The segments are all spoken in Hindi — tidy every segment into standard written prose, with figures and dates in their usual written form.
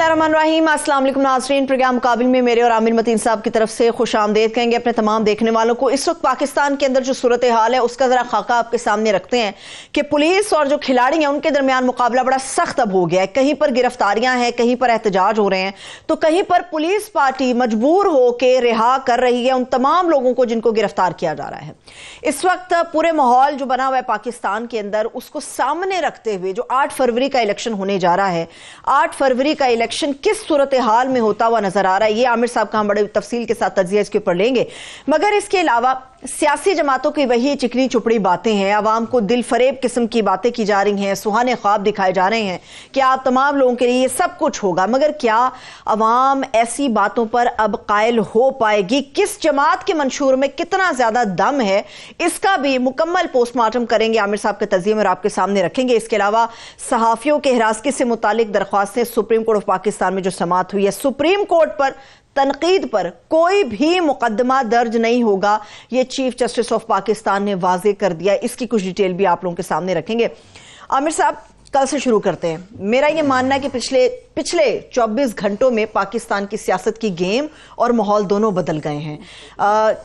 बिस्मिल्लाहिर्रहमानिर्रहीम। अस्सलाम वालेकुम नाज़रीन, प्रोग्राम मुकाबिल में मेरे और आमिर मतीन साहब की तरफ से खुश आमदेद कहेंगे अपने तमाम देखने वालों को। इस वक्त पाकिस्तान के अंदर जो सूरत हाल है उसका जरा खाका आपके सामने रखते हैं कि पुलिस और जो खिलाड़ी हैं उनके दरमियान मुकाबला बड़ा सख्त अब हो गया है। कहीं पर गिरफ्तारियां हैं, कहीं पर एहतजाज हो रहे हैं, तो कहीं पर पुलिस पार्टी मजबूर होकर रिहा कर रही है उन तमाम लोगों को जिनको गिरफ्तार किया जा रहा है। इस वक्त पूरे माहौल जो बना हुआ है पाकिस्तान के अंदर, उसको सामने रखते हुए जो 8 फरवरी का इलेक्शन होने जा रहा है, 8 फरवरी का इलेक्शन किस सूरत हाल में होता हुआ नजर आ रहा है, ये आमिर साहब का हम बड़े तफसील के साथ तज्जिया इसके ऊपर लेंगे। मगर इसके अलावा सियासी जमातों की वही चिकनी चुपड़ी बातें हैं, आवाम को दिल फरेब किस्म की बातें की जा रही हैं, सुहाने ख्वाब दिखाए जा रहे हैं कि आप तमाम लोगों के लिए ये सब कुछ होगा। मगर क्या आवाम ऐसी बातों पर अब कायल हो पाएगी? किस जमात के मंशूर में कितना ज्यादा दम है, इसका भी मुकम्मल पोस्टमार्टम करेंगे, आमिर साहब के तज़िये में आपके सामने रखेंगे। इसके अलावा सहाफ़ियों के हिरासत से मुतालिक दरख्वास्तें सुप्रीम कोर्ट ऑफ पाकिस्तान में जो समाअत हुई है, सुप्रीम कोर्ट पर तनकीद पर कोई भी मुकदमा दर्ज नहीं होगा, यह चीफ जस्टिस ऑफ पाकिस्तान ने वाजे कर दिया। इसकी कुछ डिटेल भी आप लोगों के सामने रखेंगे। आमिर साहब, कल से शुरू करते हैं। मेरा यह मानना है कि पिछले 24 घंटों में पाकिस्तान की सियासत की गेम और माहौल दोनों बदल गए हैं।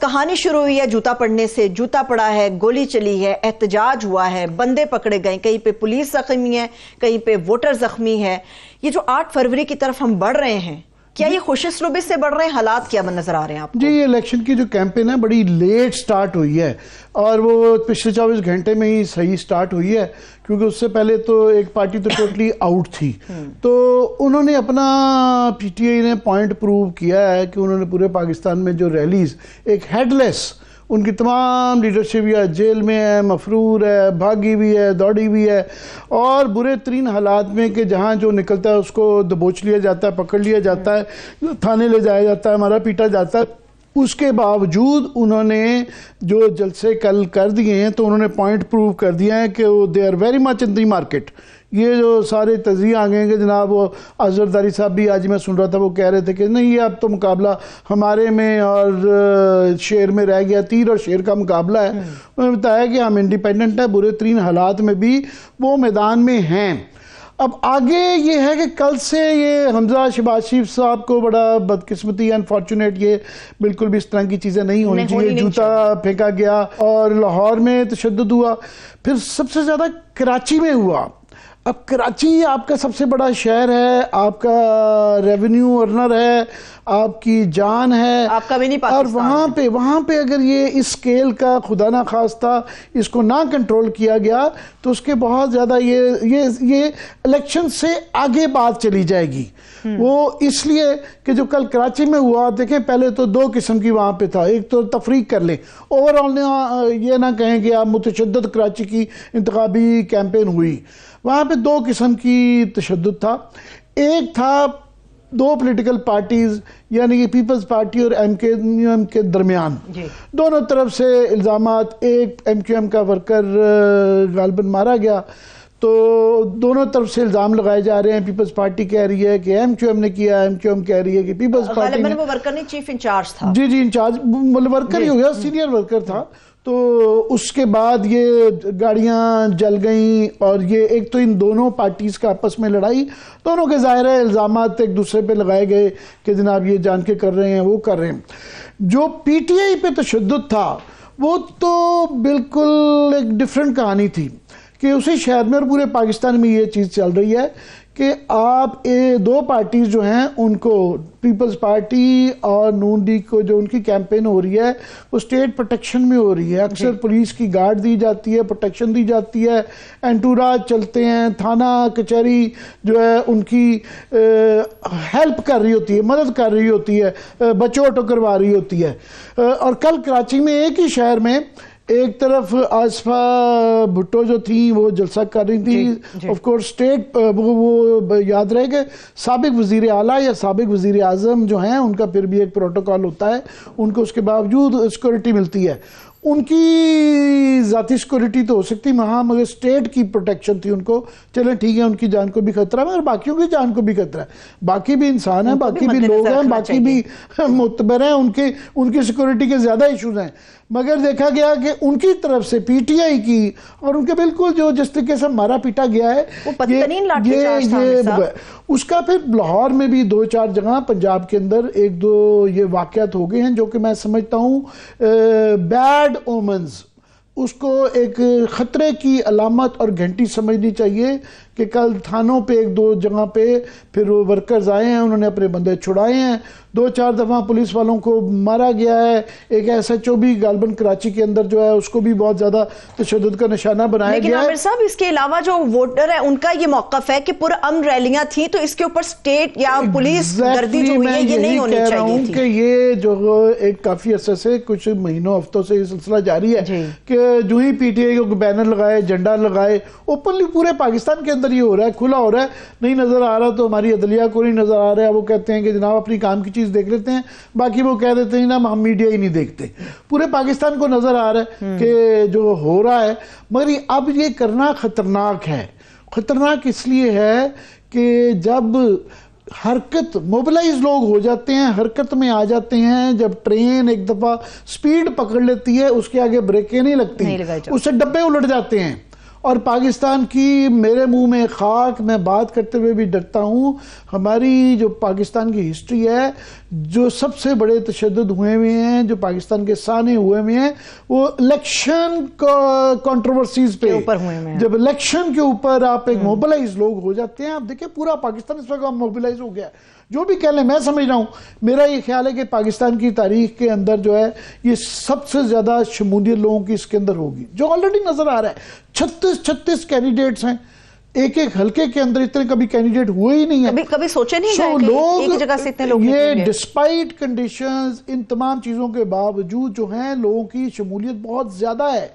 कहानी शुरू हुई है जूता पड़ने से, जूता पड़ा है, गोली चली है, एहतजाज हुआ है, बंदे पकड़े गए, कहीं पे पुलिस जख्मी है, कहीं पे वोटर जख्मी है। ये जो 8 फरवरी की तरफ हम बढ़ रहे हैं, क्या ये खुशस्लूबी से बढ़ रहे हैं? हालात क्या नजर आ रहे हैं आपको? जी, ये इलेक्शन की जो कैंपेन है बड़ी लेट स्टार्ट हुई है और वो पिछले 24 घंटे में ही सही स्टार्ट हुई है, क्योंकि उससे पहले तो एक पार्टी तो टोटली आउट थी। तो उन्होंने अपना पीटीआई ने पॉइंट प्रूव किया है कि उन्होंने पूरे पाकिस्तान में जो रैलीज, एक हेडलेस, उनकी तमाम लीडरशिप या जेल में है, मफरूर है, भागी भी है, दौड़ी भी है, और बुरे तरीन हालात में कि जहाँ जो निकलता है उसको दबोच लिया जाता है, पकड़ लिया जाता है, थाने ले जाया जाता है, मारा पीटा जाता है। उसके बावजूद उन्होंने जो जलसे कल कर दिए हैं, तो उन्होंने पॉइंट प्रूव कर दिया है कि they are very much in the market. ये जो सारे तज़िये आ गए हैं कि जनाब वो अजहरदारी साहब भी आज मैं सुन रहा था, वो कह रहे थे कि नहीं, ये अब तो मुकाबला हमारे में और शेर में रह गया, तीर और शेर का मुकाबला है। उन्होंने बताया कि हम इंडिपेंडेंट है, बुरे तरीन हालात में भी वो मैदान में हैं। अब आगे ये है कि कल से ये हमजा शहबाज शरीफ साहब को बड़ा बदकिस्मती, अनफॉर्चुनेट, ये बिल्कुल भी इस तरह की चीज़ें नहीं होनी चाहिए। जूता फेंका गया और लाहौर में तशद्दुद हुआ, फिर सबसे ज़्यादा कराची में हुआ। अब कराची आपका सबसे बड़ा शहर है, आपका रेवेन्यू अर्नर है, आपकी जान है, आपका भी नहीं पाकिस्तान, और वहाँ पे अगर ये इस स्केल का खुदा ना खास्ता इसको ना कंट्रोल किया गया तो उसके बहुत ज़्यादा ये इलेक्शन से आगे बात चली जाएगी। वो इसलिए कि जो कल कराची में हुआ, देखें पहले तो 2 किस्म की वहाँ पे था। एक तो तफरीक कर लें, ओवरऑल ये ना कहें कि आप मुतशद्दद कराची की इंतखाबी कैंपेन हुई, वहाँ पे 2 किस्म की तशद्दुद था। एक था 2 पॉलिटिकल पार्टीज यानी कि पीपल्स पार्टी और एमक्यूएम के दरमियान दोनों तरफ से इल्ज़ामात। एक एमक्यूएम का वर्कर गालिबन मारा गया, तो दोनों तरफ से इल्ज़ाम लगाए जा रहे हैं। पीपल्स पार्टी कह रही है कि एमक्यूएम ने किया, एमक्यूएम कह रही है कि पीपल्स पार्टी ने। वो वर्कर नहीं, चीफ इंचार्ज था। जी, इंचार्ज मतलब वर्कर ही हो गया, सीनियर वर्कर था। तो उसके बाद ये गाड़ियां जल गई और ये एक तो इन दोनों पार्टीज का आपस में लड़ाई, दोनों के ज़ाहिर है इल्ज़ामात एक दूसरे पे लगाए गए कि जनाब ये जान के कर रहे हैं, वो कर रहे हैं। जो पीटीआई पे तशद्दुद था वो तो बिल्कुल एक डिफरेंट कहानी थी कि उसी शहर में और पूरे पाकिस्तान में ये चीज़ चल रही है कि आप 2 पार्टीज जो हैं उनको, पीपल्स पार्टी और नून लीग को, जो उनकी कैंपेन हो रही है वो स्टेट प्रोटेक्शन में हो रही है। अक्सर पुलिस की गार्ड दी जाती है, प्रोटेक्शन दी जाती है, एंटूराज चलते हैं, थाना कचहरी जो है उनकी हेल्प कर रही होती है, मदद कर रही होती है, बचोट करवा रही होती है। और कल कराची में एक ही शहर में एक तरफ आसफा भुट्टो जो थी वो जलसा कर रही थी। ऑफ कोर्स स्टेट वो याद रहे कि साबिक वजीर आला या साबिक वजीर आजम जो हैं उनका फिर भी एक प्रोटोकॉल होता है, उनको उसके बावजूद सिक्योरिटी मिलती है। उनकी जाती सिक्योरिटी तो हो सकती हाँ, मगर स्टेट की प्रोटेक्शन थी उनको, चले ठीक है उनकी जान को भी खतरा है मगर बाकियों की जान को भी खतरा है, बाकी भी इंसान है, बाकी भी लोग हैं, बाकी भी मुतबर हैं, उनकी सिक्योरिटी के ज्यादा इश्यूज हैं। मगर देखा गया कि उनकी तरफ से पीटीआई की और उनके बिल्कुल जो जिस तरीके से मारा पीटा गया है वो बदतरीन लाठीचार्ज था उसका फिर लाहौर में भी 2-4 जगह पंजाब के अंदर 1-2 ये वाकयात हो गए हैं जो कि मैं समझता हूँ बैड ओमन्स, उसको एक खतरे की अलामत और घंटी समझनी चाहिए कि कल थानों पे 1-2 जगह पे फिर वो वर्कर्स आए हैं, उन्होंने अपने बंदे छुड़ाए हैं, 2-4 दफ़ा पुलिस वालों को मारा गया है, एक SHO भी गालबन कराची के अंदर जो है उसको भी बहुत ज़्यादा तशद्दुद का निशाना बनाया गया है। लेकिन आमिर साहब इसके अलावा जो वोटर है उनका ये मौक़िफ़ है कि पुरअमन रैलियां थी तो इसके ऊपर स्टेट या पुलिस गर्दी जो हुई है ये नहीं होनी चाहिए थी। कि ये जो एक काफ़ी अरसे से कुछ महीनों हफ्तों से ये सिलसिला जारी है कि जो ही PTI को बैनर लगाए, झंडा लगाए, ओपनली पूरे पाकिस्तान के अंदर ये हो रहा है, खुला हो रहा है, नहीं नजर आ रहा तो हमारी अदलिया को नहीं नजर आ रहा है, वो कहते हैं कि जनाब अपनी काम की चीज देख लेते हैं, बाकी वो कह देते हैं ना हम मीडिया ही नहीं देखते। पूरे पाकिस्तान को नजर आ रहा है कि जो हो रहा है, मगर अब ये करना खतरनाक है। खतरनाक इसलिए है कि जब हरकत मोबिलाइज लोग हो जाते हैं, हरकत में आ जाते हैं, जब ट्रेन एक दफा स्पीड पकड़ लेती है उसके आगे ब्रेकें नहीं लगती, उससे डब्बे उलट जाते हैं। और पाकिस्तान की, मेरे मुंह में खाक, मैं बात करते हुए भी डरता हूँ, हमारी जो पाकिस्तान की हिस्ट्री है, जो सबसे बड़े तशद्दुद हुए हुए हैं, जो पाकिस्तान के साने हुए हुए हैं, वो इलेक्शन कंट्रोवर्सीज पे ऊपर हुए हैं। जब इलेक्शन के ऊपर आप एक मोबिलाइज लोग हो जाते हैं, आप देखिए पूरा पाकिस्तान इस वक्त मोबिलाइज हो गया है। जो भी कह लें, मैं समझ रहा हूँ, मेरा ये ख्याल है कि पाकिस्तान की तारीख के अंदर जो है ये सबसे ज्यादा शमूलियत लोगों की इसके अंदर होगी, जो ऑलरेडी नजर आ रहा है। 36 कैंडिडेट्स हैं, एक हल्के के अंदर इतने कभी कैंडिडेट हुए ही नहीं है, कभी सोचे नहीं गए कि लोग एक जगह से इतने लोग ये डिस्पाइट कंडीशंस, इन तमाम चीजों के बावजूद जो है लोगों की शमूलियत बहुत ज्यादा है।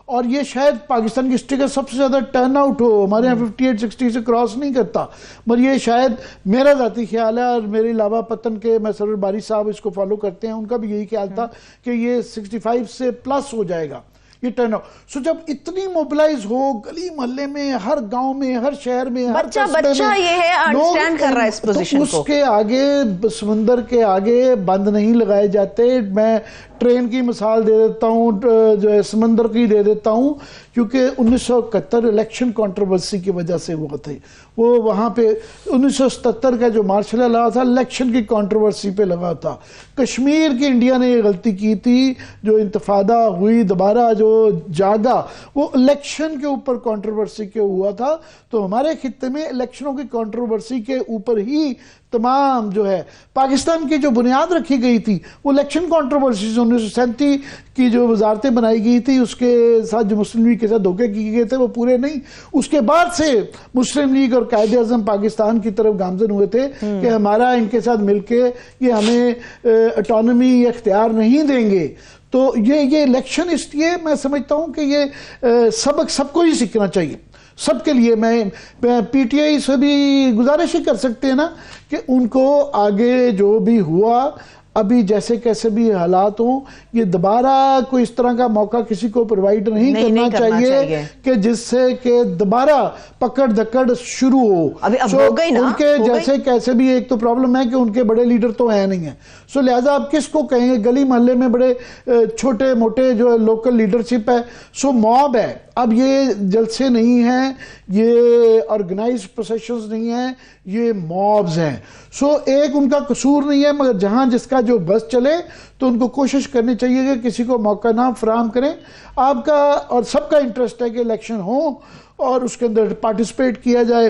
और ये शायद पाकिस्तान की हिस्ट्री का सबसे ज्यादा टर्न आउट हो, हमारे यहाँ 58-60 से क्रॉस नहीं करता, मगर ये शायद मेरा जाती ख्याल है, और मेरे अलावा पतन के मैं सरवर बारी साहब इसको फॉलो करते हैं, उनका भी यही ख्याल था कि ये 65 से प्लस हो जाएगा ये टर्न आउट। सो जब इतनी मोबिलाइज हो, गली मोहल्ले में, हर गांव में, हर शहर में, बच्चा ये है अंडरस्टैंड कर रहा है इस पोजीशन को, उसके आगे, समंदर के आगे बंद नहीं लगाए जाते। मैं ट्रेन की मिसाल दे देता हूँ, जो है समंदर की दे देता हूँ, क्योंकि 1971 इलेक्शन कंट्रोवर्सी की वजह से हुआ था वो, वहाँ पे 1977 का जो मार्शल लॉ लगा था इलेक्शन की कंट्रोवर्सी पे लगा था। कश्मीर की इंडिया ने ये गलती की थी, जो इंतफादा हुई, दोबारा जो जागा, वो इलेक्शन के ऊपर कंट्रोवर्सी के हुआ था। तो हमारे खित्ते में इलेक्शनों की कंट्रोवर्सी के ऊपर ही तमाम जो है पाकिस्तान की जो बुनियाद रखी गई थी, वो इलेक्शन कंट्रोवर्सी 1937 की जो वजारतें बनाई गई थी, उसके साथ जो मुस्लिम लीग के साथ धोखे किए गए थे वो पूरे नहीं। उसके बाद से मुस्लिम लीग और कायदे आजम पाकिस्तान की तरफ गामजन हुए थे कि हमारा इनके साथ मिलके ये हमें ऑटोनॉमी इख्तियार नहीं देंगे। तो ये इलेक्शन, इसलिए मैं समझता हूं कि ये सबक सबको ही सीखना चाहिए, सबके लिए। मैं PTI से भी गुजारिश ही कर सकते हैं ना कि उनको आगे जो भी हुआ, अभी जैसे कैसे भी हालात हो, ये दोबारा कोई इस तरह का मौका किसी को प्रोवाइड नहीं करना चाहिए कि जिससे कि दोबारा पकड़ धक्कड़ शुरू हो। अभी अब हो गई ना, उनके जैसे कैसे भी, एक तो प्रॉब्लम है कि उनके बड़े लीडर तो है नहीं है, सो लिहाजा आप किसको कहेंगे, गली मोहल्ले में बड़े छोटे मोटे जो लोकल लीडरशिप है, सो मॉब है। अब ये जलसे नहीं है, ये ऑर्गेनाइज प्रोसेशंस नहीं है, ये मॉब्स हैं। सो एक उनका कसूर नहीं है, मगर जहां जिसका जो बस चले तो उनको कोशिश करनी चाहिए कि किसी को मौका ना फराहम करें। आपका और सबका इंटरेस्ट है कि इलेक्शन हो और उसके अंदर पार्टिसिपेट किया जाए।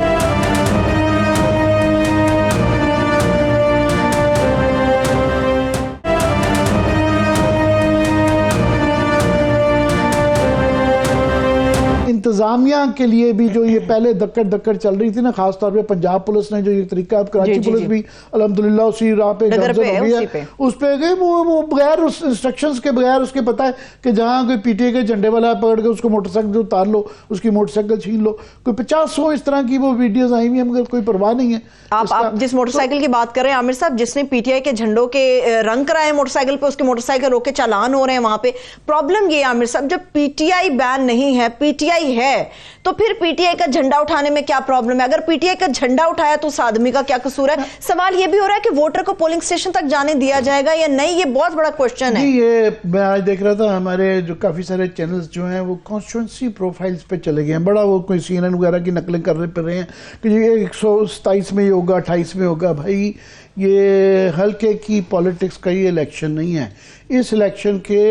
इंतजामिया के लिए भी जो ये पहले दक्कड़ चल रही थी ना, खासतौर पे पंजाब पुलिस ने जो ये तरीका, कराची पुलिस भी अल्हम्दुलिल्लाह उसी राह पे गामजन हो गई है, उस पे गए वो बगैर उस इंस्ट्रक्शंस के, बगैर उसके पता है कि जहां कोई पीटीआई के झंडे वाला पकड़ के उसको मोटरसाइकिल से उतार लो, उसकी मोटरसाइकिल छीन लो, कोई 50-100 इस तरह की वो वीडियोस आई हुई है, मगर कोई परवाह नहीं है। आप जिस मोटरसाइकिल की बात कर रहे हैं आमिर साहब, जिसने पीटीआई के झंडों के रंग कराए मोटरसाइकिल पे, उसके मोटरसाइकिल रोके चालान हो रहे हैं वहां पे। प्रॉब्लम ये आमिर साहब, जब पीटीआई बैन नहीं है, पीटीआई है, तो फिर पीटीआई का झंडा उठाने में क्या प्रॉब्लम है? अगर पीटीआई का झंडा उठाया तो उस आदमी का क्या कसूर है? सवाल ये भी हो रहा है कि वोटर को पोलिंग स्टेशन तक जाने दिया जाएगा या नहीं, ये बहुत बड़ा क्वेश्चन है। ये मैं आज देख रहा था, हमारे जो काफी सारे चैनल्स जो हैं वो कॉन्स्टिट्यूंसी प्रोफाइल्स पे चले गए हैं, बड़ा वो कोई CNN वगैरह की नकलें कर रहे हैं कि ये 127 में होगा, 28 में होगा। भाई ये हल्के की पॉलिटिक्स का ये इलेक्शन नहीं है। इस इलेक्शन के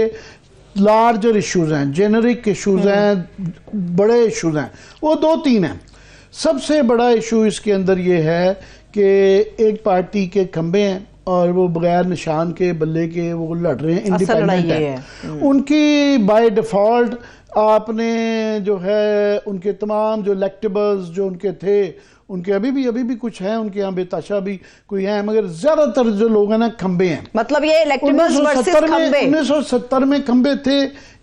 लार्जर इश्यूज हैं, जेनरिक इश्यूज हैं, बड़े इश्यूज हैं, वो 2-3 हैं। सबसे बड़ा इशू इसके अंदर ये है कि एक पार्टी के खंबे हैं और वो बगैर निशान के, बल्ले के वो लड़ रहे हैं, इंडिपेंडेंट है। उनकी बाय डिफॉल्ट आपने जो है उनके तमाम जो इलेक्टेबल्स जो उनके थे, उनके अभी भी कुछ हैं, उनके यहाँ बेताशा भी कोई है, मगर ज्यादातर जो लोग हैं ना खंबे हैं। मतलब ये इलेक्टेबल्स वर्सेस खंबे 1970 में खंबे थे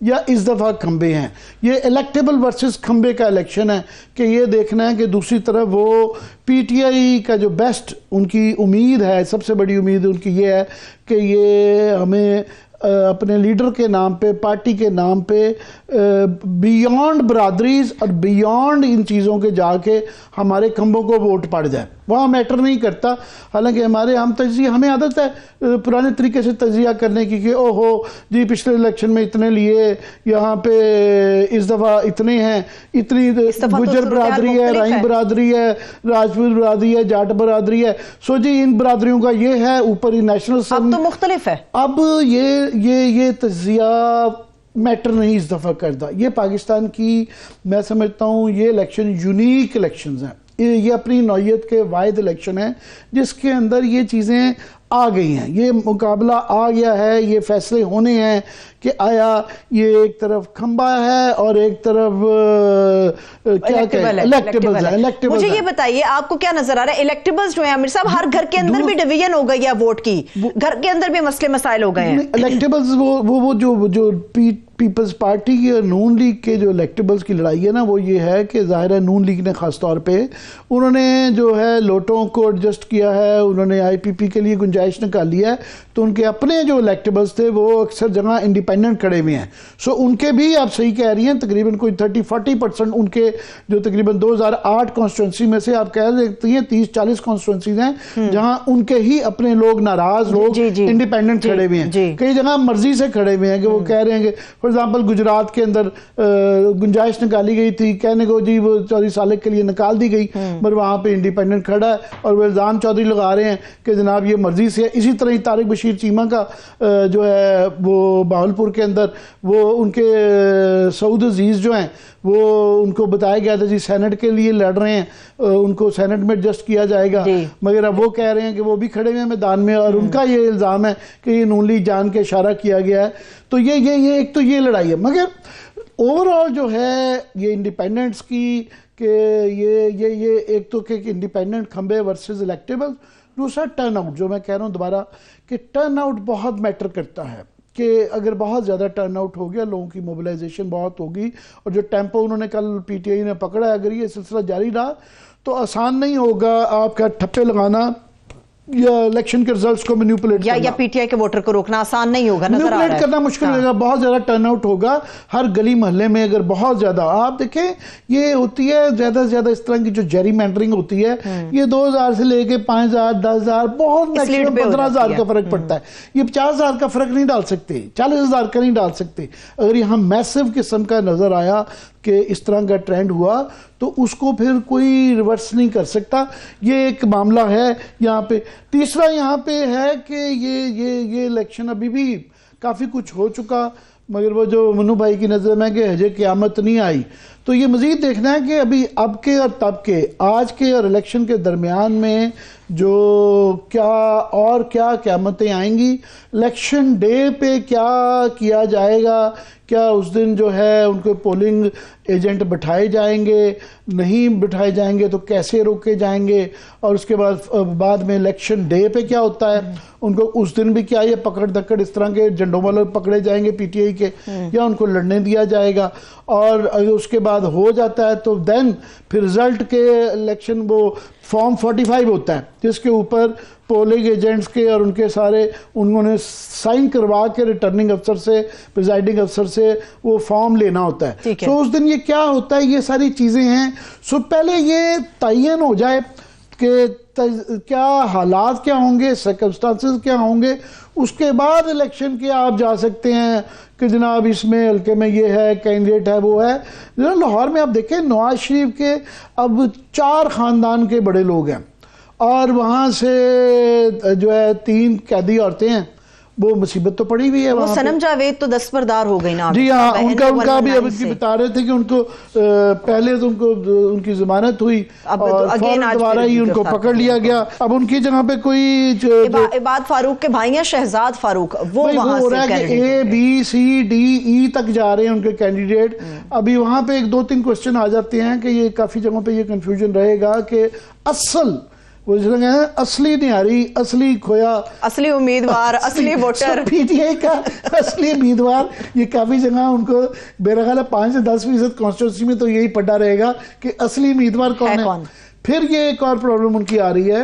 या इस दफा खंबे हैं। ये इलेक्टेबल वर्सेस खंबे का इलेक्शन है कि ये देखना है कि दूसरी तरफ वो पीटीआई का जो बेस्ट उनकी उम्मीद है, सबसे बड़ी उम्मीद उनकी ये है कि ये हमें अपने लीडर के नाम पे, पार्टी के नाम पे बियॉन्ड बरादरीज और बियॉन्ड इन चीज़ों के जाके हमारे खंभों को वोट पड़ जाए, वहाँ मैटर नहीं करता। हालांकि हम तजिया, हमें आदत है पुराने तरीके से तजिया करने की कि ओहो जी पिछले इलेक्शन में इतने लिए, यहाँ पे इस दफ़ा इतने हैं, इतनी गुजर बरादरी है, राई बरादरी है, राजपूत बरादरी है, जाट बरादरी है, सो जी इन बरादरियों का ये है, ऊपर ही नेशनल अब तो मुख्तलिफ है। अब ये तजिया मैटर नहीं इस दफ़ा करता। ये पाकिस्तान की, मैं समझता हूँ ये इलेक्शन यूनिक इलेक्शंस हैं, ये अपनी नौयत के वाहिद इलेक्शन है जिसके अंदर ये चीज़ें आ गई हैं, ये मुकाबला आ गया है, ये फैसले होने हैं कि आया ये एक तरफ खंबा है और एक तरफ इलेक्टेबल्स है। मुझे ये बताइए, आपको क्या नजर आ रहा है? इलेक्टेबल्स जो है आमिर साहब, हर घर के अंदर भी डिवीजन हो गई है वोट की, घर के अंदर भी मसले मसाइल हो गए हैं। इलेक्टेबल्स वो जो पीपल्स पार्टी की और नून लीग के जो इलेक्टेबल्स की लड़ाई है ना, वो ये है कि जाहिर है नून लीग ने खास तौर पे उन्होंने जो है लोटों को एडजस्ट किया है, उन्होंने IPP के लिए गुंजाइश निकाली है, तो उनके अपने जो इलेक्टेबल्स थे वो अक्सर जगह इंडिपेंडेंट खड़े हुए हैं। सो उनके भी, आप सही कह रही हैं, तकरीबन कोई 30-40% उनके जो तकरीबन 2008 कॉन्स्टिट्यूंसी में से आप कह सकती हैं 30-40 कॉन्स्टिट्यूंसीज हैं जहां उनके ही अपने लोग, नाराज लोग इंडिपेंडेंट खड़े हुए हैं। कई जगह मर्जी से खड़े हुए हैं कि वो कह रहे हैं कि फॉर एग्जाम्पल गुजरात के अंदर गुंजाइश निकाली गई थी, कहने को जी वो चौधरी सालिक के लिए निकाल दी गई, पर वहां पे इंडिपेंडेंट खड़ा है और वो इल्जाम चौधरी लगा रहे हैं कि जनाब ये मर्जी से है। इसी तरह ही तारिक बशीर चीमा का जो है वो बावलपुर के अंदर वो उनके सऊद अजीज जो हैं वो उनको बताया गया था जी सेनेट के लिए लड़ रहे हैं, उनको सेनेट में एडजस्ट किया जाएगा, मगर अब वो कह रहे हैं कि वो भी खड़े हुए हैं मैदान में और उनका ये इल्ज़ाम है कि ये नून लीग जान के इशारा किया गया है। तो ये एक तो ये लड़ाई है, मगर ओवरऑल जो है ये इंडिपेंडेंट्स की कि ये एक तो कि इंडिपेंडेंट खंबे वर्सेस इलेक्टेबल, दूसरा टर्न आउट, जो मैं कह रहा हूँ दोबारा कि टर्न आउट बहुत मैटर करता है कि अगर बहुत ज़्यादा टर्न आउट हो गया, लोगों की मोबिलाइजेशन बहुत होगी और जो टेम्पो उन्होंने कल PTI ने पकड़ा है, अगर ये सिलसिला जारी रहा तो आसान नहीं होगा आपका ठप्पे लगाना या इलेक्शन के रिजल्ट्स को मैनिपुलेट या PTI के वोटर को रोकना आसान नहीं होगा, नजर आ रहा है। करना मुश्किल होगा, बहुत ज्यादा टर्नआउट होगा हर गली मोहल्ले में। अगर बहुत ज्यादा आप देखें, ये होती है ज्यादा से ज्यादा इस तरह की जो जेरीमैंडरिंग होती है, ये 2000 से लेके 5000, 10,000, बहुत मैक्सिमम 15,000 का फर्क पड़ता है। ये 50,000 का फर्क नहीं डाल सकते, 40,000 का नहीं डाल सकते। अगर यहाँ मैसिव किस्म का नजर आया कि इस तरह का ट्रेंड हुआ तो उसको फिर कोई रिवर्स नहीं कर सकता। ये एक मामला है यहाँ पे। तीसरा यहाँ पे है कि ये इलेक्शन अभी भी काफ़ी कुछ हो चुका, मगर वो जो मनु भाई की नज़र में कि हजे क़यामत नहीं आई, तो ये मजीद देखना है कि अभी अब के और तब के, आज के और इलेक्शन के दरमियान में जो क्या क़यामतें आएंगी, इलेक्शन डे पे क्या किया जाएगा, क्या उस दिन जो है उनको पोलिंग एजेंट बिठाए जाएंगे, नहीं बिठाए जाएंगे तो कैसे रोके जाएंगे, और उसके बाद में इलेक्शन डे पे क्या होता है, उनको उस दिन भी क्या ये पकड़ धक्कड़ इस तरह के झंडों वाले पकड़े जाएंगे पीटीआई के, या उनको लड़ने दिया जाएगा, और अगर उसके बाद हो जाता है तो देन फिर रिजल्ट के इलेक्शन वो फॉर्म 45 होता है जिसके ऊपर पोलिंग एजेंट्स के और उनके सारे उन्होंने साइन करवा के रिटर्निंग अफसर से, प्रिजाइडिंग अफसर से वो फॉर्म लेना होता है। तो उस दिन ये क्या होता है, ये सारी चीज़ें हैं। सो पहले ये तयन हो जाए कि क्या हालात क्या होंगे, सर्कमस्टांसेस क्या होंगे, उसके बाद इलेक्शन के आप जा सकते हैं कि जनाब इसमें हल्के में ये है, कैंडिडेट है, वो है। लाहौर में आप देखें नवाज शरीफ के अब 4 ख़ानदान के बड़े लोग हैं, और वहाँ से जो है 3 कैदी औरतें हैं, वो मुसीबत तो पड़ी हुई है। वो सनम जावेद तो दस्तबरदार हो गई ना। जी हाँ, उनका भी अब इनकी बता रहे थे कि उनको पहले तो उनकी जमानत हुई और दोबारा ही उनको पकड़ लिया गया। अब उनकी जगह पे कोई इबाद फारूक के भाई हैं, शहजाद फारूक, वो वहां हो रहा है कि A, B, C, D, E तक जा रहे हैं उनके कैंडिडेट। अभी वहां पे 1-2-3 क्वेश्चन आ जाते हैं कि ये काफी जगहों पे ये कंफ्यूजन रहेगा कि असल वो असली निहारी, असली खोया, असली उम्मीदवार, असली वोटर, पीटीआई का असली उम्मीदवार, ये काफी जगह उनको मेरा ख्याल है 5 से 10% कॉन्स्टिट्यूंसी में तो यही पड़ा रहेगा कि असली उम्मीदवार कौन है। फिर ये एक और प्रॉब्लम उनकी आ रही है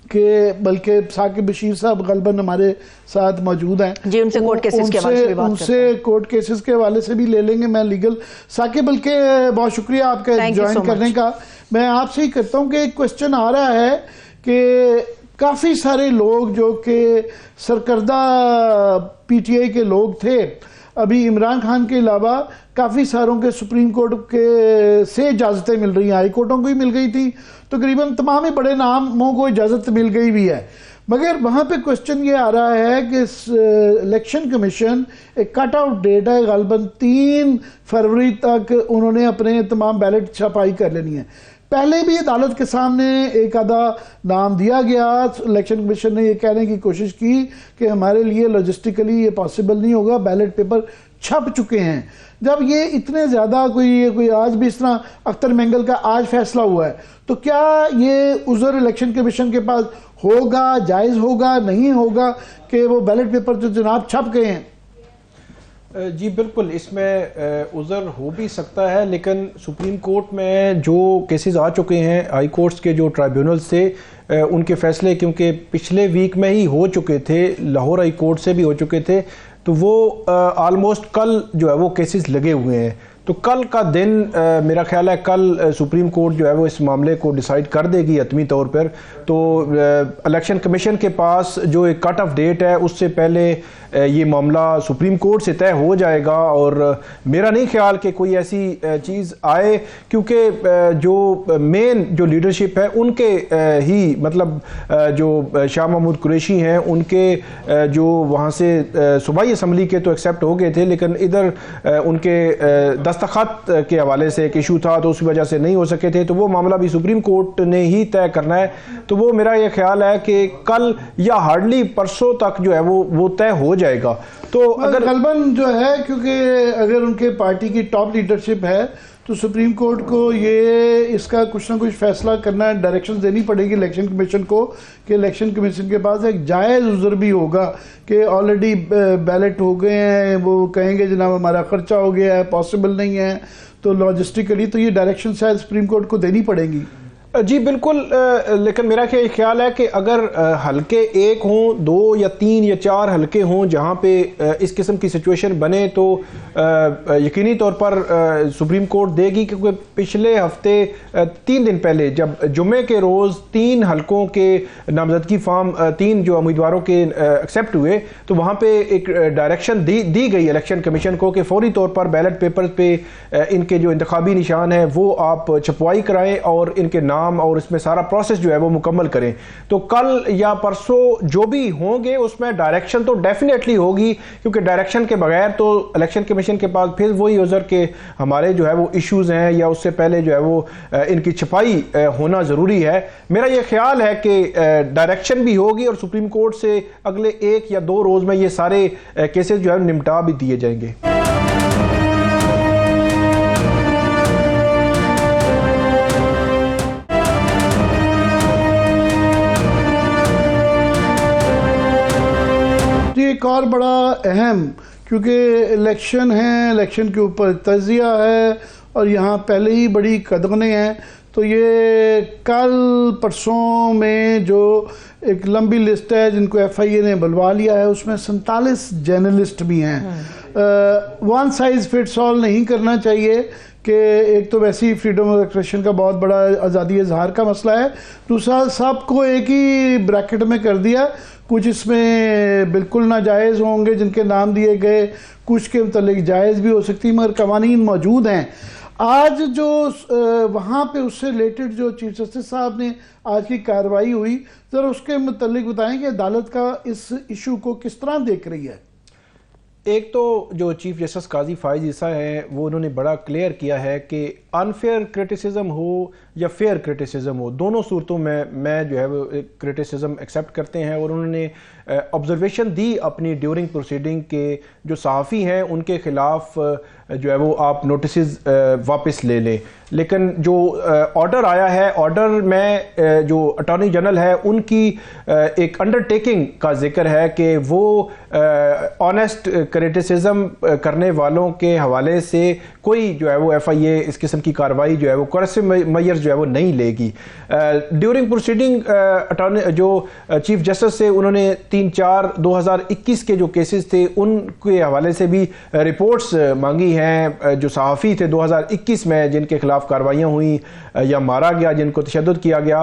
कि बल्कि साकिब बशीर साहब गलबन हमारे साथ मौजूद हैं जी, उनसे कोर्ट केसेस के हवाले से भी बात करते हैं। उनसे कोर्ट केसेस के हवाले से भी ले लेंगे। मैं लीगल साकिब, बल्कि बहुत शुक्रिया आपका ज्वाइन करने का। मैं आपसे ही करता हूं कि एक क्वेश्चन आ रहा है कि काफ़ी सारे लोग जो कि सरकर्दा पीटीआई के लोग थे, अभी इमरान खान के अलावा काफ़ी सारों के सुप्रीम कोर्ट के से इजाज़तें मिल रही हैं, हाई कोर्टों को ही मिल गई थी, तो करीबन तमाम ही बड़े नामों को इजाज़त मिल गई भी है। मगर वहाँ पे क्वेश्चन ये आ रहा है कि इलेक्शन कमीशन एक कट आउट डेट है, गलबन 3 फरवरी तक उन्होंने अपने तमाम बैलेट छपाई कर लेनी है। पहले भी अदालत के सामने एक आधा नाम दिया गया, इलेक्शन कमीशन ने ये कहने की कोशिश की कि हमारे लिए लॉजिस्टिकली ये पॉसिबल नहीं होगा, बैलेट पेपर छप चुके हैं। जब ये इतने ज़्यादा कोई आज भी इस तरह अख्तर मेंगल का आज फैसला हुआ है, तो क्या ये उज़र इलेक्शन कमीशन के पास होगा, जायज़ होगा, नहीं होगा कि वो बैलेट पेपर जो जनाब छप गए हैं? जी बिल्कुल, इसमें उज़र हो भी सकता है, लेकिन सुप्रीम कोर्ट में जो केसेस आ चुके हैं हाई कोर्ट्स के जो ट्राइब्यूनल से, उनके फैसले क्योंकि पिछले वीक में ही हो चुके थे, लाहौर हाई कोर्ट से भी हो चुके थे, तो वो ऑलमोस्ट कल जो है वो केसेस लगे हुए हैं। तो कल का दिन मेरा ख्याल है कल सुप्रीम कोर्ट जो है वो इस मामले को डिसाइड कर देगी हतमी तौर पर। तो इलेक्शन कमीशन के पास जो एक कट ऑफ डेट है उससे पहले ये मामला सुप्रीम कोर्ट से तय हो जाएगा, और मेरा नहीं ख्याल कि कोई ऐसी चीज़ आए, क्योंकि जो मेन जो लीडरशिप है उनके ही मतलब जो शाह महमूद कुरैशी हैं उनके जो वहाँ से सूबाई असम्बली के तो एक्सेप्ट हो गए थे, लेकिन इधर उनके दस्तखत के हवाले से एक इशू था तो उस वजह से नहीं हो सके थे, तो वो मामला भी सुप्रीम कोर्ट ने ही तय करना है। तो वो मेरा ये ख्याल है कि कल या हार्डली परसों तक जो है वो तय हो जाएगा। तो अगर गलबन जो है, क्योंकि अगर उनके पार्टी की टॉप लीडरशिप है तो सुप्रीम कोर्ट को ये इसका कुछ ना कुछ फैसला करना है, डायरेक्शन देनी पड़ेगी इलेक्शन कमीशन को कि इलेक्शन कमीशन के पास एक जायज़ उज़र भी होगा कि ऑलरेडी बैलेट हो गए हैं, वो कहेंगे जनाब हमारा खर्चा हो गया है, पॉसिबल नहीं है, तो लॉजिस्टिकली तो ये डायरेक्शन शायद सुप्रीम कोर्ट को देनी पड़ेगी। जी बिल्कुल, लेकिन मेरा क्या ख्याल है कि अगर हल्के 1 हों, 2 या 3 या 4 हल्के हों जहां पे इस किस्म की सिचुएशन बने, तो यकीनी तौर पर सुप्रीम कोर्ट देगी, क्योंकि पिछले हफ्ते 3 दिन पहले जब जुम्मे के रोज़ 3 हलकों के नामजदगी फॉर्म 3 जो उम्मीदवारों के एक्सेप्ट हुए, तो वहाँ पे एक डायरेक्शन दी गई इलेक्शन कमीशन को कि फौरी तौर पर बैलेट पेपर पे इनके जो इंतखाबी निशान है वो आप छपवाई कराएं और इनके नाम और इसमें सारा प्रोसेस जो है वो मुकम्मल करें। तो कल या परसों जो भी होंगे उसमें डायरेक्शन तो डेफिनेटली होगी, क्योंकि डायरेक्शन के बगैर तो इलेक्शन कमीशन के पास फिर वही उज़र के हमारे जो है वो इश्यूज़ हैं या उससे पहले जो है वो इनकी छपाई होना ज़रूरी है। मेरा ये ख्याल है कि डायरेक्शन भी होगी और सुप्रीम कोर्ट से अगले 1 या 2 रोज़ में ये सारे केसेस जो है निपटा भी दिए जाएंगे। एक और बड़ा अहम, क्योंकि इलेक्शन है, इलेक्शन के ऊपर तजिया है और यहाँ पहले ही बड़ी कदगने हैं, तो ये कल परसों में जो एक लंबी लिस्ट है जिनको FIA ने बुलवा लिया है उसमें 47 जर्नलिस्ट भी हैं। वन साइज फिट्स ऑल नहीं करना चाहिए कि एक तो वैसे ही फ्रीडम ऑफ एक्सप्रेशन का बहुत बड़ा आज़ादी इजहार का मसला है, दूसरा सबको एक ही ब्रैकेट में कर दिया। कुछ इसमें बिल्कुल नाजायज़ होंगे जिनके नाम दिए गए, कुछ के मतलब जायज़ भी हो सकती है, मगर कवानीन मौजूद हैं। आज जो वहाँ पे उससे रिलेटेड जो चीफ जस्टिस साहब ने आज की कार्रवाई हुई, ज़रा उसके मतलब बताएं कि अदालत का इस इशू को किस तरह देख रही है। एक तो जो चीफ जस्टिस काजी फाइज ईसा है वो उन्होंने बड़ा क्लियर किया है कि अनफेयर क्रिटिसिज्म हो या फेयर क्रिटिसिज्म हो, दोनों सूरतों में मैं जो है वो क्रिटिसिज्म एक्सेप्ट करते हैं। और उन्होंने ऑब्जर्वेशन दी अपनी ड्यूरिंग प्रोसीडिंग के जो सहाफ़ी हैं उनके ख़िलाफ़ जो है वो आप नोटिस वापस ले लें। लेकिन जो ऑर्डर आया है, ऑर्डर में जो अटॉर्नी जनरल है उनकी एक अंडरटेकिंग का जिक्र है कि वो ऑनेस्ट क्रिटिसिज्म करने वालों के हवाले से कोई जो है वो FIA इस किस्म की कार्रवाई जो है वो कोरेसिव मेजर्स जो है वो नहीं लेगी। ड्यूरिंग प्रोसीडिंग अटॉर्नी जो चीफ जस्टिस से उन्होंने 3/4/2021 के जो केसेस थे उनके हवाले से भी रिपोर्ट्स मांगी हैं। जो सहाफ़ी थे 2021 में जिनके खिलाफ कार्रवाइयाँ हुई या मारा गया, जिनको तशद्दुद किया गया,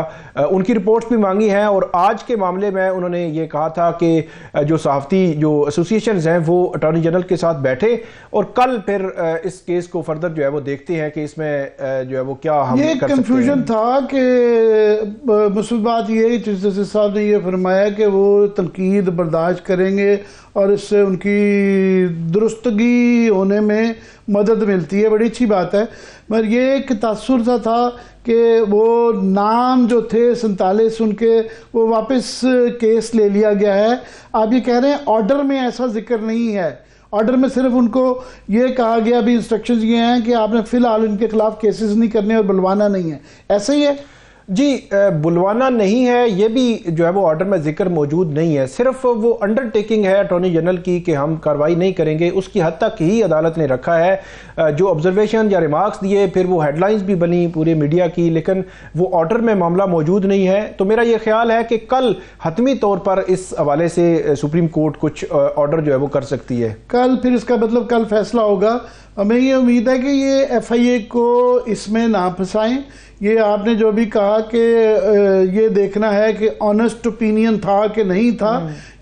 उनकी रिपोर्ट्स भी मांगी हैं। और आज के मामले में उन्होंने ये कहा था कि जो सहाफ़ती जो एसोसिएशंस हैं वो अटॉर्नी जनरल के साथ बैठे और कल फिर इस केस को फर्दर जो है वो देखते हैं कि इसमें जो है वो क्या हम ये कर कंफ्यूजन था कि मुस्लिम बात ये चीफ जस्टिस साहब ने ये फरमाया कि वो तनकीद बर्दाश्त करेंगे और इससे उनकी दुरुस्तगी होने में मदद मिलती है, बड़ी अच्छी बात है। मगर ये एक तासुर सा था कि वो नाम जो थे 47 उनके वो वापस केस ले लिया गया है। आप ये कह रहे हैं ऑर्डर में ऐसा जिक्र नहीं है, ऑर्डर में सिर्फ उनको ये कहा गया, भी इंस्ट्रक्शंस ये हैं कि आपने फिलहाल इनके खिलाफ केसेस नहीं करने और बुलवाना नहीं है, ऐसे ही है जी। बुलवाना नहीं है, ये भी जो है वो ऑर्डर में जिक्र मौजूद नहीं है। सिर्फ वो अंडरटेकिंग है अटॉर्नी जनरल की कि हम कार्रवाई नहीं करेंगे, उसकी हद तक ही अदालत ने रखा है। जो ऑब्जर्वेशन या रिमार्क्स दिए फिर वो हेडलाइंस भी बनी पूरे मीडिया की, लेकिन वो ऑर्डर में मामला मौजूद नहीं है। तो मेरा ये ख्याल है कि कल हतमी तौर पर इस हवाले से सुप्रीम कोर्ट कुछ ऑर्डर जो है वो कर सकती है। कल फिर इसका मतलब कल फैसला होगा। हमें ये उम्मीद है कि ये FIA को इसमें ना फंसाएं। ये आपने जो भी कहा कि ये देखना है कि ऑनेस्ट ओपिनियन था कि नहीं था,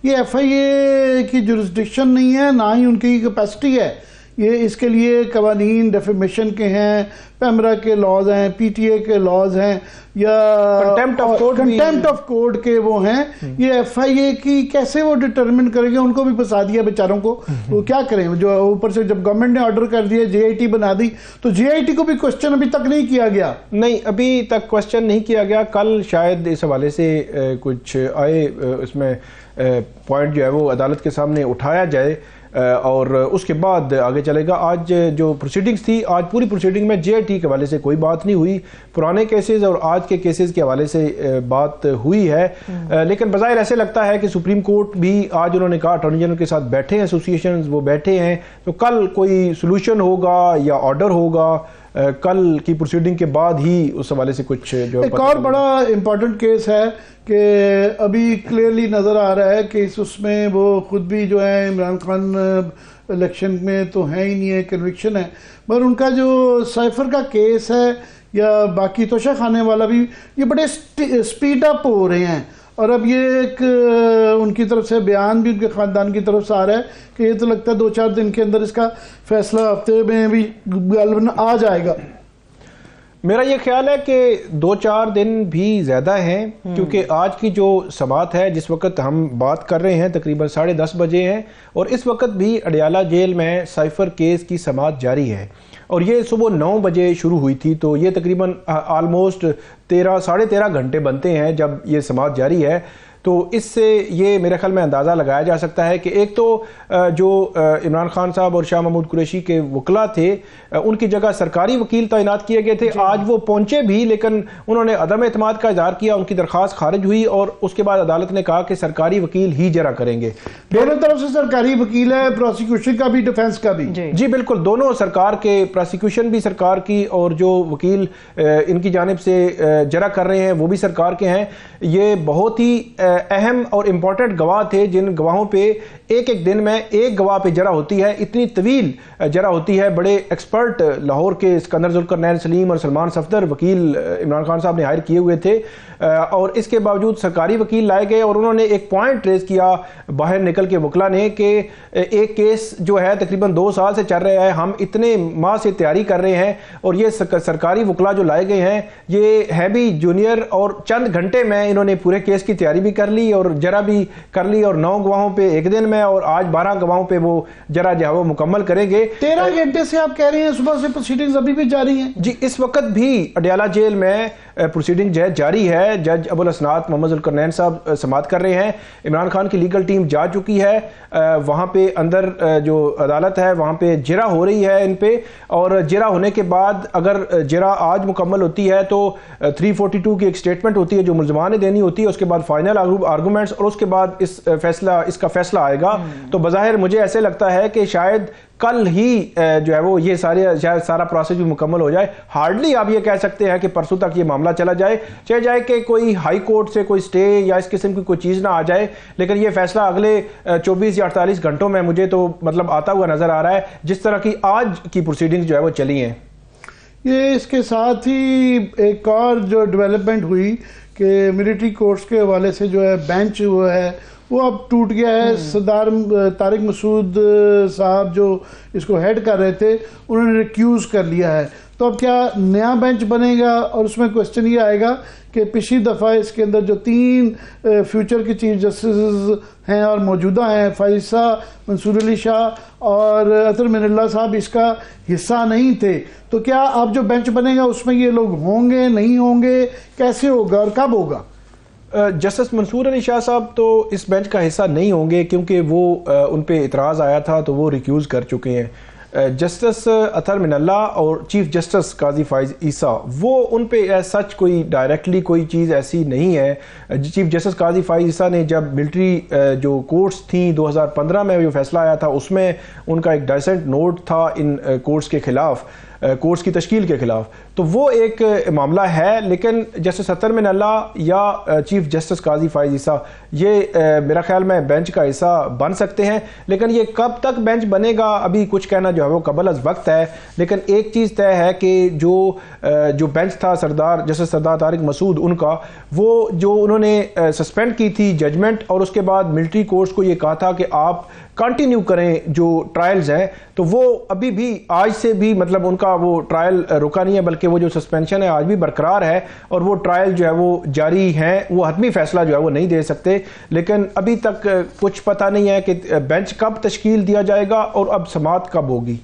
ये FIA की जुरिस्डिक्शन नहीं है, ना ही उनकी कैपेसिटी है। ये इसके लिए कवानीन डेफेमेशन के हैं, पैमरा के लॉज हैं, PTA के लॉज हैं, या कंटेम्प्ट ऑफ कोर्ट के वो हैं। ये FIA की कैसे वो डिटरमिन करेंगे, उनको भी फंसा दिया बेचारों को। वो क्या करें, जो ऊपर से जब गवर्नमेंट ने ऑर्डर कर दिया, JIT बना दी, तो JIT को भी क्वेश्चन अभी तक नहीं किया गया। नहीं, अभी तक क्वेश्चन नहीं किया गया। कल शायद इस हवाले से कुछ आए, इसमें पॉइंट जो है वो अदालत के सामने उठाया जाए और उसके बाद आगे चलेगा। आज जो प्रोसीडिंग्स थी, आज पूरी प्रोसीडिंग में JIT के हवाले से कोई बात नहीं हुई, पुराने केसेस और आज के केसेस के हवाले से बात हुई है। लेकिन बज़ाहिर ऐसे लगता है कि सुप्रीम कोर्ट भी आज उन्होंने कहा अटॉर्नी जनरल के साथ बैठे हैं, एसोसिएशन वो बैठे हैं, तो कल कोई सोल्यूशन होगा या ऑर्डर होगा कल की प्रोसीडिंग के बाद ही उस हवाले से कुछ जो एक और बड़ा इम्पोर्टेंट केस है कि अभी क्लियरली नज़र आ रहा है कि उसमें वो खुद भी जो है इमरान खान इलेक्शन में तो है ही नहीं है, कन्विक्शन है, मगर उनका जो साइफर का केस है या बाकी तोशा खाने वाला भी, ये बड़े स्पीड अप हो रहे हैं। और अब ये एक उनकी तरफ से बयान भी उनके ख़ानदान की तरफ से आ रहा है कि ये तो लगता है 2-4 दिन के अंदर इसका फैसला, हफ्ते में भी गालिबन आ जाएगा। मेरा ये ख्याल है कि 2-4 दिन भी ज़्यादा हैं, क्योंकि आज की जो समात है, जिस वक्त हम बात कर रहे हैं तकरीबन 10:30 बजे हैं और इस वक्त भी अडियाला जेल में साइफर केस की समात जारी है और ये सुबह 9 बजे शुरू हुई थी, तो ये तकरीबन आलमोस्ट 13-13.5 घंटे बनते हैं जब ये समात जारी है। तो इससे ये मेरे ख्याल में अंदाज़ा लगाया जा सकता है कि एक तो जो इमरान खान साहब और शाह महमूद कुरैशी के वकला थे, उनकी जगह सरकारी वकील तैनात किए गए थे। आज वो पहुंचे भी, लेकिन उन्होंने अदम एतमाद का इजहार किया, उनकी दरख्वास्त खारिज हुई और उसके बाद अदालत ने कहा कि सरकारी वकील ही जरा करेंगे। दोनों तरफ से सरकारी वकील है, प्रोसिक्यूशन का भी, डिफेंस का भी। जी बिल्कुल, दोनों सरकार के, प्रोसिक्यूशन भी सरकार की और जो वकील इनकी जानिब से जरा कर रहे हैं वो भी सरकार के हैं। ये बहुत ही अहम और इम्पोर्टेंट गवाह थे, जिन गवाहों पे एक दिन में एक गवाह पे जरा होती है, इतनी तवील जरा होती है। बड़े एक्सपर्ट लाहौर के सिकंदर जुल्करनैन सलीम और सलमान सफदर वकील इमरान खान साहब ने हायर किए हुए थे और इसके बावजूद सरकारी वकील लाए गए और उन्होंने एक पॉइंट रेज किया बाहर निकल के वकला ने कि एक केस जो है तकरीबन 2 साल से चल रहा है, हम इतने माह से तैयारी कर रहे हैं और ये सरकारी वकला जो लाए गए हैं ये है भी जूनियर और चंद घंटे में इन्होंने पूरे केस की तैयारी भी कर ली और जरा भी कर ली और 9 गवाहों पे एक दिन में और आज 12 गवाहों पे वो जरा जो है वो मुकम्मल करेंगे। 13 घंटे से आप कह रहे हैं, सुबह से प्रोसीडिंग्स अभी भी जारी हैं? जी, इस वक्त भी अडियाला जेल में प्रोसीडिंग जो है जारी है। जज अबुल असनाद मोहम्मद जुल्करनैन साहब समात कर रहे हैं। इमरान खान की लीगल टीम जा चुकी है, वहाँ पे अंदर जो अदालत है वहाँ पे जिरा हो रही है इन पे, और जिरा होने के बाद अगर जिरा आज मुकम्मल होती है तो 342 की एक स्टेटमेंट होती है जो मुल्ज़मान ने देनी होती है, उसके बाद फाइनल आर्गूमेंट्स और उसके बाद इसका फैसला आएगा। तो बज़ाहिर मुझे ऐसे लगता है कि शायद कल ही जो है वो ये सारा प्रोसेस भी मुकम्मल हो जाए। हार्डली आप ये कह सकते हैं कि परसों तक ये मामला चला जाए, चाहे जाए कि कोई हाई कोर्ट से कोई स्टे या इस किस्म की कोई चीज़ ना आ जाए, लेकिन ये फैसला अगले 24 या 48 घंटों में मुझे तो मतलब आता हुआ नज़र आ रहा है, जिस तरह की आज की प्रोसीडिंग्स जो है वो चली हैं। ये इसके साथ ही एक और जो डेवलपमेंट हुई कि मिलिट्री कोर्ट्स के हवाले से जो है बेंच हुआ है वो अब टूट गया है। सरदार तारिक मसूद साहब जो इसको हेड कर रहे थे उन्होंने रिक्यूज कर लिया है। तो अब क्या नया बेंच बनेगा और उसमें क्वेश्चन ये आएगा कि पिछली दफ़ा इसके अंदर जो 3 फ्यूचर के चीफ जस्टिस हैं और मौजूदा हैं, फाइसा, मंसूर अली शाह और अतर मिनल्ला साहब, इसका हिस्सा नहीं थे। तो क्या अब जो बेंच बनेगा उसमें ये लोग होंगे, नहीं होंगे, कैसे होगा और कब होगा? जस्टिस मंसूर अली शाह साहब तो इस बेंच का हिस्सा नहीं होंगे, क्योंकि वो उन पे इतराज़ आया था तो वो रिक्यूज़ कर चुके हैं। जस्टिस अतर मिनल्ला और चीफ जस्टिस काजी फाइज ईसा, वो उन पे सच कोई डायरेक्टली कोई चीज़ ऐसी नहीं है। चीफ जस्टिस काजी फाइज ईसा ने जब मिलिट्री जो कोर्ट्स थी 2015 में जो फैसला आया था उसमें उनका एक डाइसेंट नोट था इन कोर्ट्स के खिलाफ, कोर्ट्स की तश्कील के खिलाफ, तो वो एक मामला है। लेकिन जस्टिस अतर मिनल्ला या चीफ जस्टिस काजी फाइज ईसा ये मेरा ख्याल में बेंच का हिस्सा बन सकते हैं, लेकिन ये कब तक बेंच बनेगा अभी कुछ कहना जो है वो कबल अज़ वक्त है। लेकिन एक चीज़ तय है कि जो बेंच था जस्टिस सरदार तारिक मसूद, उनका वो जो उन्होंने सस्पेंड की थी जजमेंट और उसके बाद मिलिट्री कोर्ट्स को ये कहा था कि आप कंटिन्यू करें जो ट्रायल्स हैं, तो वो अभी भी आज से भी मतलब उनका वो ट्रायल रुका नहीं है, बल्कि वो जो सस्पेंशन है आज भी बरकरार है और वो ट्रायल जो है वो जारी हैं। वो हतमी फैसला जो है वो नहीं दे सकते, लेकिन अभी तक कुछ पता नहीं है कि बेंच कब तश्कील दिया जाएगा और अब समात कब होगी।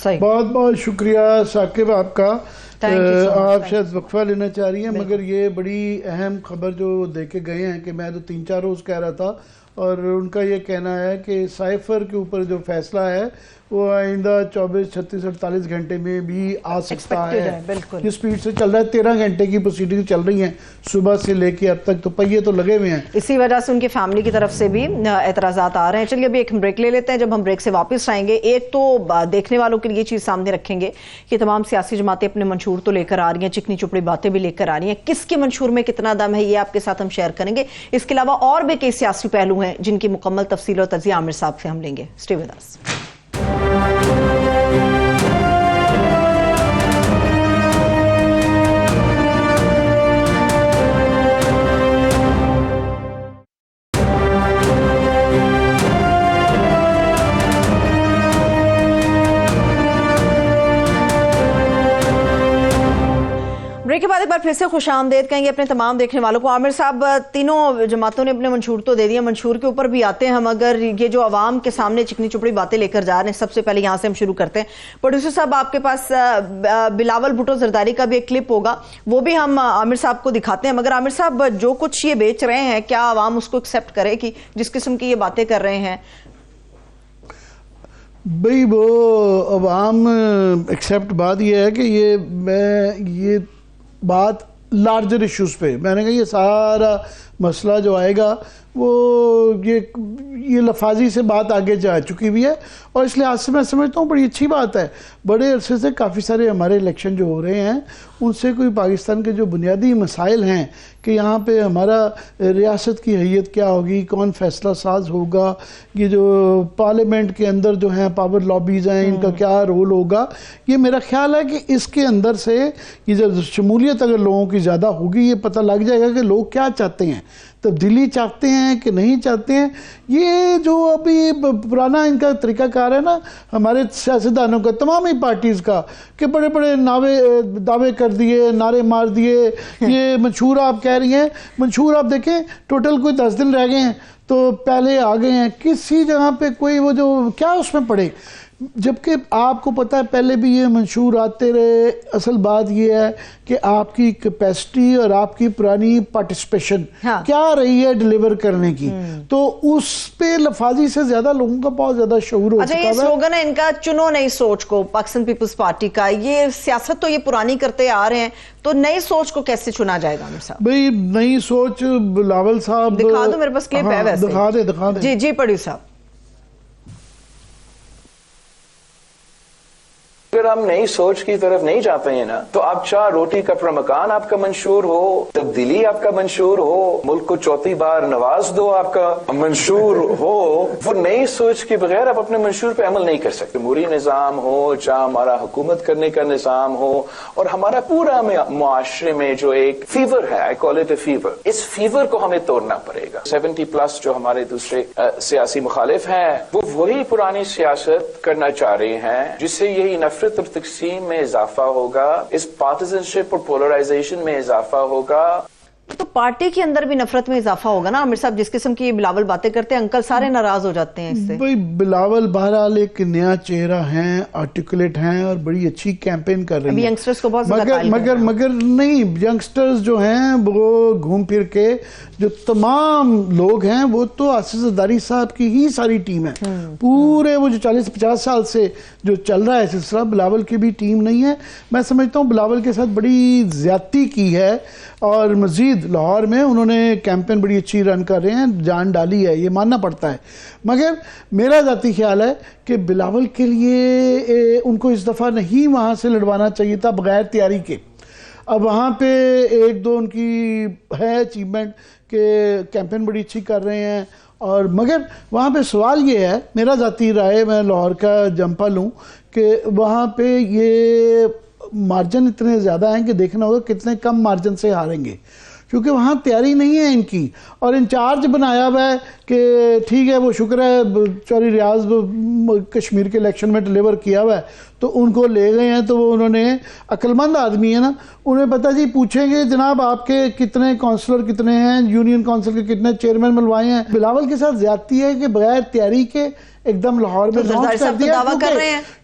बहुत बहुत शुक्रिया साकिब आपका। आप शायद वक्फा लेना चाह रही हैं, मगर ये बड़ी अहम खबर जो दे के गए हैं कि मैं तो 3-4 रोज़ कह रहा था, और उनका ये कहना है कि साइफर के ऊपर जो फैसला है वो आइंदा 24, 36, 48 घंटे में भी आ सकता है। बिल्कुल ये स्पीड से चल रहा है, 13 घंटे की प्रोसीडिंग चल रही है सुबह से लेके अब तक, तो पहिए तो लगे हुए हैं। इसी वजह से उनकी फैमिली की तरफ से भी एतराजात आ रहे हैं। चलिए अभी एक ब्रेक ले लेते हैं। जब हम ब्रेक से वापस आएंगे, एक तो देखने वालों के लिए चीज सामने रखेंगे कि तमाम सियासी जमातें अपने मंशूर तो लेकर आ रही हैं, चिकनी चुपड़ी बातें भी लेकर आ रही हैं, किसके मंशूर में कितना दम है ये आपके साथ हम शेयर करेंगे। इसके अलावा और भी कई सियासी पहलू हैं जिनकी मुकम्मल तफसील और तजिया आमिर साहब से हम लेंगे। Stay with us. ब्रेक के बाद एक बार फिर से खुशामदेद कहेंगे अपने तमाम देखने वालों को। आमिर साहब, तीनों जमातों ने अपने मंशूर तो दे दिए, मंशूर के ऊपर भी आते हैं हम। अगर ये जो आवाम के सामने चिकनी चुपड़ी बातें लेकर जा रहे हैं, सबसे पहले यहाँ से हम शुरू करते हैं। प्रोड्यूसर साहब, आपके पास बिलावल भुट्टो जरदारी का भी एक क्लिप होगा, वो भी हम आमिर साहब को दिखाते हैं। मगर आमिर साहब, जो कुछ ये बेच रहे हैं, क्या आवाम उसको एक्सेप्ट करे कि जिस किस्म की ये बातें कर रहे हैं? भाई वो अवाम एक्सेप्ट बात ये है कि ये बात लार्जर इश्यूज पे, मैंने कहा ये सारा मसला जो आएगा वो ये लफाजी से बात आगे जा चुकी हुई है, और इसलिए आज से मैं समझता हूँ बड़ी अच्छी बात है। बड़े अरसे से काफ़ी सारे हमारे इलेक्शन जो हो रहे हैं उनसे कोई पाकिस्तान के जो बुनियादी मसाइल हैं कि यहाँ पे हमारा रियासत की हैसियत क्या होगी, कौन फैसला साज होगा, ये जो पार्लियामेंट के अंदर जो हैं पावर लॉबीज़ हैं इनका क्या रोल होगा, ये मेरा ख्याल है कि इसके अंदर से ये जब शमूलियत अगर लोगों की ज़्यादा होगी, ये पता लग जाएगा कि लोग क्या चाहते हैं, तब्दीली चाहते हैं कि नहीं चाहते हैं। ये जो अभी पुराना इनका तरीकाकार है ना हमारे सियासतदानों का, तमाम ही पार्टीज़ का, कि बड़े बड़े दावे कर दिए, नारे मार दिए, ये मंशूर आप कह रही हैं, मंशूर आप देखें टोटल कोई 10 दिन रह गए हैं तो पहले आ गए हैं, किसी जगह पे कोई वो जो क्या उसमें पड़े, जबकि आपको पता है पहले भी ये मंशूर आते रहे। असल बात ये है कि आपकी कैपेसिटी और आपकी पुरानी पार्टिसिपेशन क्या रही है डिलीवर करने की, तो उस पे लफाजी से ज्यादा लोगों का बहुत ज्यादा शऊर हो चुका है। ये स्लोगन है इनका, चुनो नई सोच को, पाकिस्तान पीपल्स पार्टी का। ये सियासत तो ये पुरानी करते आ रहे हैं, तो नई सोच को कैसे चुना जाएगा आमिर साहब? भाई नई सोच, बिलावल साहब दिखा दो, मेरे पास क्लिप है वैसे। दिखा दे। जी जी प्रोड्यूसर साहब। अगर हम नई सोच की तरफ नहीं जाते हैं ना, तो आप चाह रोटी कपड़ा मकान आपका मंशूर हो, तब्दीली आपका मंशूर हो, मुल्क को चौथी बार नवाज दो आपका मंशूर हो, वो नई सोच के बगैर आप अपने मंशूर पे अमल नहीं कर सकते। जमहूरी निजाम हो, चाहे हमारा हुकूमत करने का निजाम हो, और हमारा पूरा मुआशरे में जो एक फीवर है, I call it A fever, इस फीवर को हमें तोड़ना पड़ेगा। 70+ जो हमारे दूसरे सियासी मुखालिफ हैं वो वही पुरानी सियासत करना चाह रहे हैं, जिससे यही नफरत और तकसीम में इजाफा होगा, इस पार्टिजनशिप और पोलराइजेशन में इजाफा होगा। तो पार्टी के अंदर भी नफरत में इजाफा होगा ना आमिर साहब, जिस किस्म की बिलावल बातें करते हैं, अंकल सारे नाराज हो जाते हैं इससे। भाई बिलावल बहरहाल एक नया चेहरा हैं, आर्टिकुलेट हैं और बड़ी अच्छी कैंपेन कर रही हैं। यंगस्टर्स को बहुत मगर नहीं, यंगस्टर्स जो हैं वो घूम फिर के जो तमाम लोग हैं वो तो आसिफ जरदारी साहब की ही सारी टीम है। पूरे वो जो 40-50 साल से जो चल रहा है सिलसिला, बिलावल की भी टीम नहीं है। मैं समझता हूँ बिलावल के साथ बड़ी ज्यादती की है, और मजीद लाहौर में उन्होंने कैंपेन बड़ी अच्छी रन कर रहे हैं, जान डाली है, ये मानना पड़ता है। मगर मेरा ज़ाती ख्याल है कि बिलावल के लिए उनको इस दफ़ा नहीं वहाँ से लड़वाना चाहिए था बग़ैर तैयारी के। अब वहाँ पे एक दो उनकी है अचीवमेंट के कैंपेन बड़ी अच्छी कर रहे हैं, और मगर वहाँ पे सवाल ये है, मेरा ज़ाती राय, मैं लाहौर का जंपल हूँ, कि वहाँ पे ये मार्जिन इतने ज़्यादा हैं कि देखना होगा कितने कम मार्जिन से हारेंगे, क्योंकि वहाँ तैयारी नहीं है इनकी। और इंचार्ज बनाया हुआ है कि ठीक है वो शुक्र है चौधरी रियाज कश्मीर के इलेक्शन में डिलीवर किया हुआ है तो उनको ले गए हैं, तो वो उन्होंने अक्लमंद आदमी है ना, उन्हें पता जी, पूछेंगे जनाब आपके कितने काउंसलर कितने हैं, यूनियन काउंसिल के कितने चेयरमैन मिलवाए हैं। बिलावल के साथ ज्यादती है कि बगैर तैयारी के एकदम लाहौर में लॉन्च कर दिया,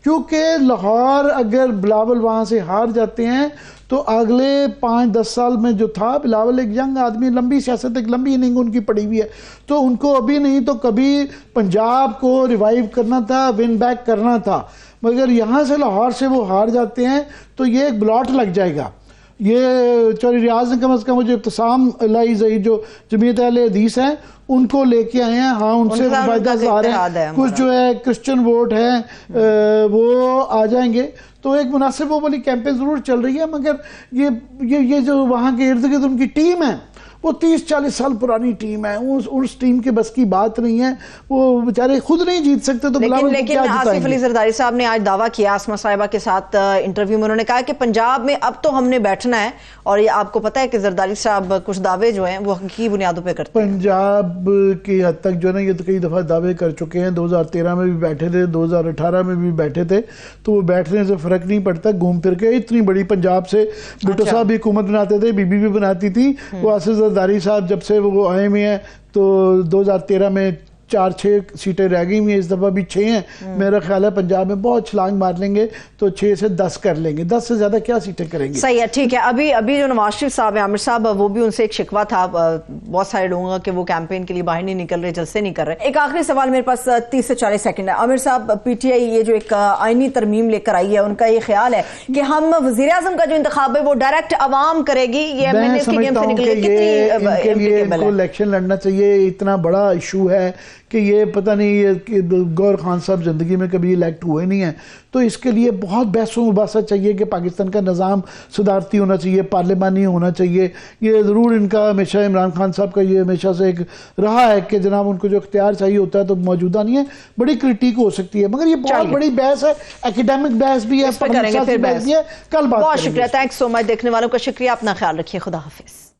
क्योंकि लाहौर अगर बिलावल वहां से हार जाते हैं तो अगले 5-10 साल में जो था बिलावल एक यंग आदमी, लंबी सियासत, एक लंबी इनिंग उनकी पड़ी हुई है, तो उनको अभी नहीं तो कभी पंजाब को रिवाइव करना था, विन बैक करना था, मगर यहाँ से लाहौर से वो हार जाते हैं तो ये एक ब्लॉट लग जाएगा। ये चौधरी रियाज ने कम से कम मुझे इब्तिसाम लाई जो जमीयत अहले हदीस हैं उनको लेके आए हैं, हाँ उनसे फायदा ज़ाहिर है, कुछ जो है क्रिश्चियन वोट है वो आ जाएंगे, तो एक मुनासिब वो वाली कैंपेन ज़रूर चल रही है। मगर ये जो वहाँ के इर्द गिर्द उनकी टीम है वो 30-40 साल पुरानी टीम है, उस टीम के बस की बात नहीं है, वो बेचारे खुद नहीं जीत सकते तो लेकिन आसिफ अली जरदारी साहब ने आज दावा किया आसमा साहिबा के साथ इंटरव्यू में, उन्होंने कहा कि पंजाब में अब तो हमने बैठना है, और ये आपको पता है कि जरदारी साहब कुछ दावे जो हैं वो हकीकी बुनियादों पे करते हैं। पंजाब की हद तक जो है ना ये तो कई दफ़ा दावे कर चुके हैं, 2013 में भी बैठे थे, 2018 में भी बैठे थे, तो वो बैठने से फ़र्क नहीं पड़ता, घूम फिर के इतनी बड़ी पंजाब से भुट्टो साहब भी हुकूमत बनाते थे, बीबी भी बनाती थी, वो आसिफ जरदारी साहब जब से वो आए हुए हैं तो 2013 में 4-6 सीटें रह गई हुई हैं, इस दफ़ा भी 6 हैं। मेरा ख्याल है पंजाब में बहुत छलांग मार लेंगे तो 6 से 10 कर लेंगे, 10 से ज़्यादा क्या सीटें करेंगे। सही है, ठीक है। अभी जो नवाज शरीफ साहब है, आमिर साहब, वो भी उनसे एक शिकवा था बहुत सारे लोगों का कि वो कैंपेन के लिए बाहर नहीं निकल रहे, जलसे नहीं कर रहे। एक आखिरी सवाल मेरे पास 30 से 40 सेकंड है। आमिर साहब, पीटीआई ये जो एक आईनी तरमीम लेकर आई है, उनका ये ख्याल है कि हम वज़ीर आज़म का जो इंतखाब है वो डायरेक्ट अवाम करेगी, ये एमएनएस के नियम से निकलेगी, कितनी इलेक्शन लड़ना चाहिए, इतना बड़ा इशू है कि ये पता नहीं ये गौर खान साहब ज़िंदगी में कभी इलेक्ट हुए नहीं हैं, तो इसके लिए बहुत बहसों मुबासा चाहिए कि पाकिस्तान का निज़ाम सदारती होना चाहिए, पार्लिमानी होना चाहिए। ये ज़रूर इनका हमेशा इमरान खान साहब का ये हमेशा से एक रहा है कि जनाब उनको जो इख्तियार चाहिए होता है तो मौजूदा नहीं है, बड़ी क्रिटिक हो सकती है, मगर ये बहुत बड़ी बहस है, एकेडमिक बहस भी है, कल बात। बहुत शुक्रिया, थैंक्स सो मच। देखने वालों का शुक्रिया, अपना ख्याल रखिए, खुदा हाफिज।